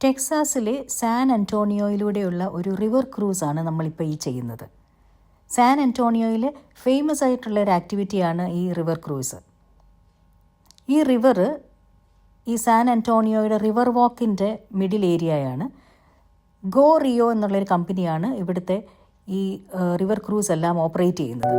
ടെക്സാസിലെ San അന്റോണിയോയിലൂടെയുള്ള ഒരു river ക്രൂസാണ് നമ്മളിപ്പോൾ ഈ ചെയ്യുന്നത്. സാൻ അന്റോണിയോയിൽ ഫേമസ് ആയിട്ടുള്ള ഒരു ആക്ടിവിറ്റിയാണ് ഈ റിവർ ക്രൂസ്. ഈ റിവർ ഈ സാൻ അന്റോണിയോയുടെ റിവർ വാക്കിൻ്റെ മിഡിൽ ഏരിയയാണ്. ഗോ റിയോ എന്നുള്ളൊരു കമ്പനിയാണ് ഇവിടുത്തെ ഈ റിവർ ക്രൂസ് എല്ലാം ഓപ്പറേറ്റ് ചെയ്യുന്നത്.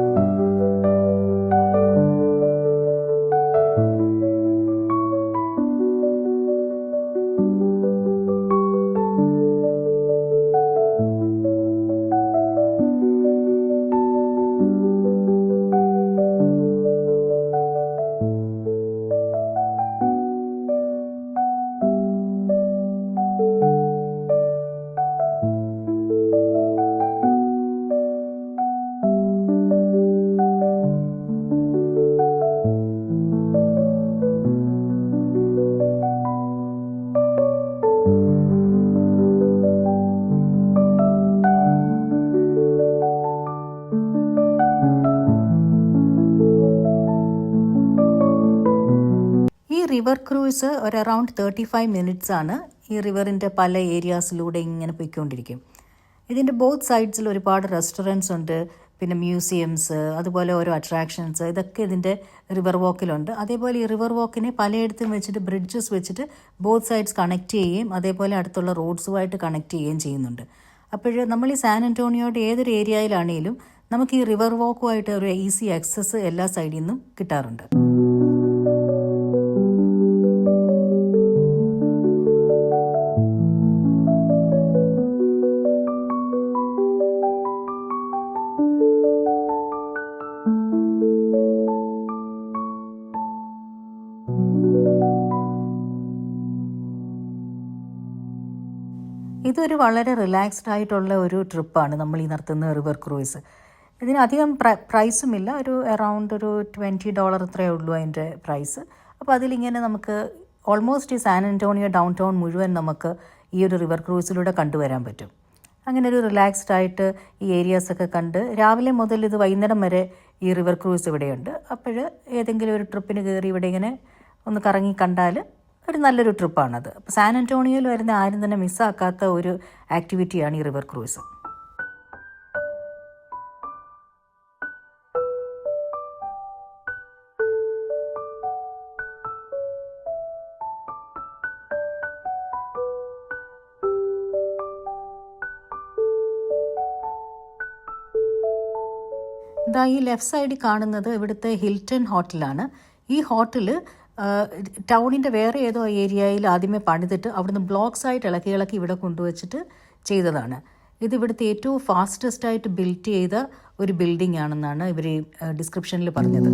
റിവർ ക്രൂസ് ഒരു അറൗണ്ട് 35 മിനിറ്റ്സ് ആണ്. ഈ റിവറിൻ്റെ പല ഏരിയാസിലൂടെ ഇങ്ങനെ പോയിക്കൊണ്ടിരിക്കും. ഇതിൻ്റെ ബോത്ത് സൈഡ്സിൽ ഒരുപാട് റെസ്റ്റോറൻറ്റ്സ് ഉണ്ട്, പിന്നെ മ്യൂസിയംസ്, അതുപോലെ ഓരോ അട്രാക്ഷൻസ്, ഇതൊക്കെ ഇതിൻ്റെ റിവർ വാക്കിലുണ്ട്. അതേപോലെ ഈ റിവർ വാക്കിനെ പലയിടത്തും വെച്ചിട്ട് ബ്രിഡ്ജസ് വെച്ചിട്ട് ബോത്ത് സൈഡ്സ് കണക്ട് ചെയ്യുകയും അതേപോലെ അടുത്തുള്ള റോഡ്സുമായിട്ട് കണക്ട് ചെയ്യുകയും ചെയ്യുന്നുണ്ട്. അപ്പോൾ നമ്മൾ ഈ സാൻ അന്റോണിയോയുടെ ഏതൊരു ഏരിയയിലാണെങ്കിലും നമുക്ക് ഈ റിവർ വാക്കുമായിട്ട് ഒരു ഈസി ആക്സസ് എല്ലാ സൈഡിൽ നിന്നും കിട്ടാറുണ്ട്. ഇതൊരു വളരെ റിലാക്സ്ഡ് ആയിട്ടുള്ള ഒരു ട്രിപ്പാണ് നമ്മൾ ഈ നടത്തുന്ന റിവർ ക്രൂയിസ്. ഇതിന് അധികം പ്രൈസുമില്ല, ഒരു അറൗണ്ട് ഒരു $20 അത്രയേ ഉള്ളൂ അതിൻ്റെ പ്രൈസ്. അപ്പോൾ അതിലിങ്ങനെ നമുക്ക് ഓൾമോസ്റ്റ് ഈ സാൻ അന്റോണിയോ ഡൗൺ ടൗൺ മുഴുവൻ നമുക്ക് ഈ ഒരു റിവർ ക്രൂസിലൂടെ കണ്ടുവരാൻ പറ്റും. അങ്ങനെ ഒരു റിലാക്സ്ഡ് ആയിട്ട് ഈ ഏരിയാസൊക്കെ കണ്ട് രാവിലെ മുതൽ ഇത് വൈകുന്നേരം വരെ ഈ റിവർ ക്രൂസ് ഇവിടെയുണ്ട്. അപ്പോൾ ഏതെങ്കിലും ഒരു ട്രിപ്പിന് കയറി ഇവിടെ ഇങ്ങനെ ഒന്ന് കറങ്ങി കണ്ടാൽ ഒരു നല്ലൊരു ട്രിപ്പാണത്. അപ്പോൾ സാൻ അന്റോണിയോയിൽ വരുന്ന ആരും തന്നെ മിസ്സാക്കാത്ത ഒരു ആക്ടിവിറ്റിയാണ് ഈ റിവർ ക്രൂസ്. ഇതാ ഈ ലെഫ്റ്റ് സൈഡിൽ കാണുന്നത് ഇവിടുത്തെ ഹിൽട്ടൺ ഹോട്ടലാണ്. ഈ ഹോട്ടൽ ടൗണിൻ്റെ വേറെ ഏതോ ഏരിയയിൽ ആദ്യമേ പണിതിട്ട് അവിടുന്ന് ബ്ലോക്സ് ആയിട്ട് ഇളക്കി ഇവിടെ കൊണ്ടുവച്ചിട്ട് ചെയ്തതാണ്. ഇത് ഇവിടുത്തെ ഏറ്റവും ഫാസ്റ്റസ്റ്റ് ആയിട്ട് ബിൽറ്റ് ചെയ്ത ഒരു ബിൽഡിംഗ് ആണെന്നാണ് ഇവർ ഡിസ്ക്രിപ്ഷനിൽ പറഞ്ഞത്.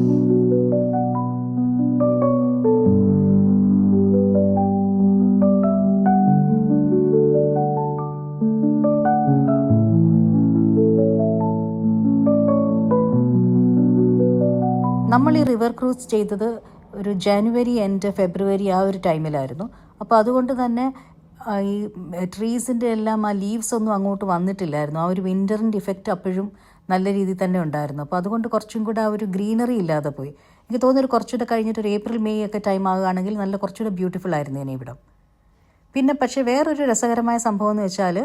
നമ്മൾ ഈ റിവർ ക്രൂസ് ചെയ്തത് ഒരു ജനുവരി എൻഡ് ഫെബ്രുവരി ആ ഒരു ടൈമിലായിരുന്നു. അപ്പോൾ അതുകൊണ്ട് തന്നെ ഈ ട്രീസിൻ്റെ എല്ലാം ആ ലീവ്സ് ഒന്നും അങ്ങോട്ട് വന്നിട്ടില്ലായിരുന്നു. ആ ഒരു വിൻ്ററിൻ്റെ ഇഫക്റ്റ് അപ്പോഴും നല്ല രീതിയിൽ തന്നെ ഉണ്ടായിരുന്നു. അപ്പോൾ അതുകൊണ്ട് കുറച്ചും കൂടെ ആ ഒരു ഗ്രീനറി ഇല്ലാതെ പോയി. എനിക്ക് തോന്നുന്നൊരു കുറച്ചുകൂടെ കഴിഞ്ഞിട്ട് ഒരു ഏപ്രിൽ മെയ് ഒക്കെ ടൈം ആകുകയാണെങ്കിൽ നല്ല കുറച്ചുകൂടെ ബ്യൂട്ടിഫുൾ ആയിരുന്നു ഇനി ഇവിടം. പിന്നെ പക്ഷേ വേറൊരു രസകരമായ സംഭവം എന്ന് വെച്ചാൽ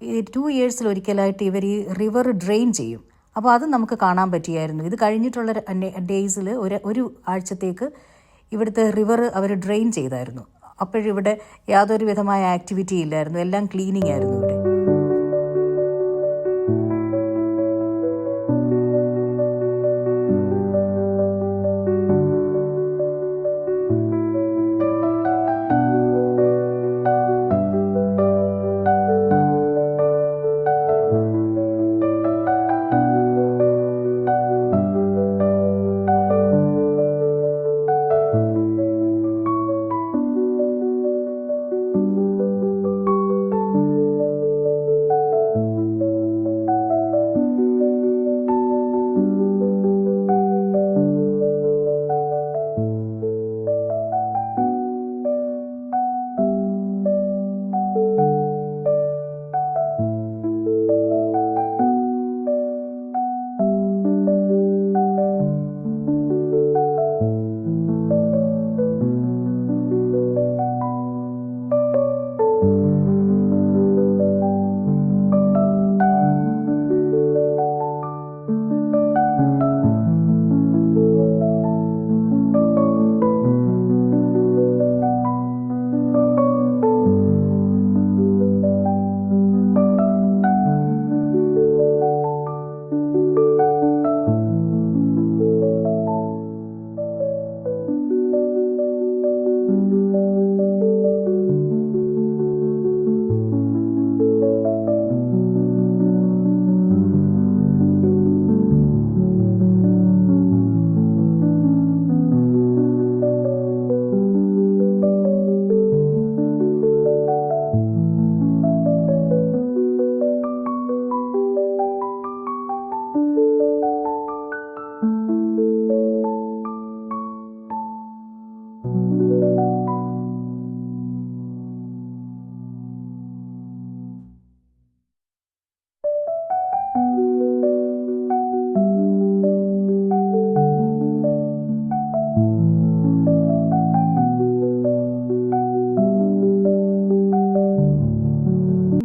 ഈ 2 ഇയേഴ്സിൽ ഒരിക്കലായിട്ട് ഇവർ ഈ റിവർ ഡ്രെയിൻ ചെയ്യും. അപ്പോൾ അത് നമുക്ക് കാണാൻ പറ്റിയായിരുന്നു. ഇത് കഴിഞ്ഞിട്ടുള്ള ഡേയ്സിൽ ഒരു ആഴ്ചത്തേക്ക് ഇവിടുത്തെ റിവർ അവർ ഡ്രെയിൻ ചെയ്തായിരുന്നു. അപ്പോഴിവിടെ യാതൊരു വിധമായ ആക്ടിവിറ്റി ഇല്ലായിരുന്നു, എല്ലാം ക്ലീനിങ് ആയിരുന്നു ഇവിടെ.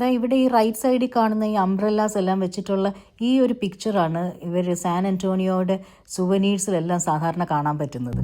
ദാ ഇവിടെ ഈ റൈറ്റ് സൈഡിൽ കാണുന്ന ഈ അംബ്രല്ലാസ് എല്ലാം വെച്ചിട്ടുള്ള ഈ ഒരു പിക്ചറാണ് ഇവർ സാൻ ആന്റോണിയോയുടെ സുവനീഴ്സിലെല്ലാം സാധാരണ കാണാൻ പറ്റുന്നത്.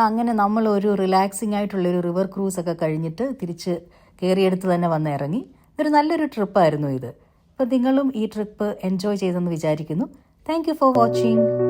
അങ്ങനെ നമ്മൾ ഒരു റിലാക്സിംഗ് ആയിട്ടുള്ളൊരു റിവർ ക്രൂസ് ഒക്കെ കഴിഞ്ഞിട്ട് തിരിച്ച് കയറിയെടുത്ത് തന്നെ വന്ന് ഇറങ്ങി. ഇതൊരു നല്ലൊരു ട്രിപ്പായിരുന്നു ഇത്. അപ്പോൾ നിങ്ങളും ഈ ട്രിപ്പ് എൻജോയ് ചെയ്തെന്ന് വിചാരിക്കുന്നു. Thank you for watching.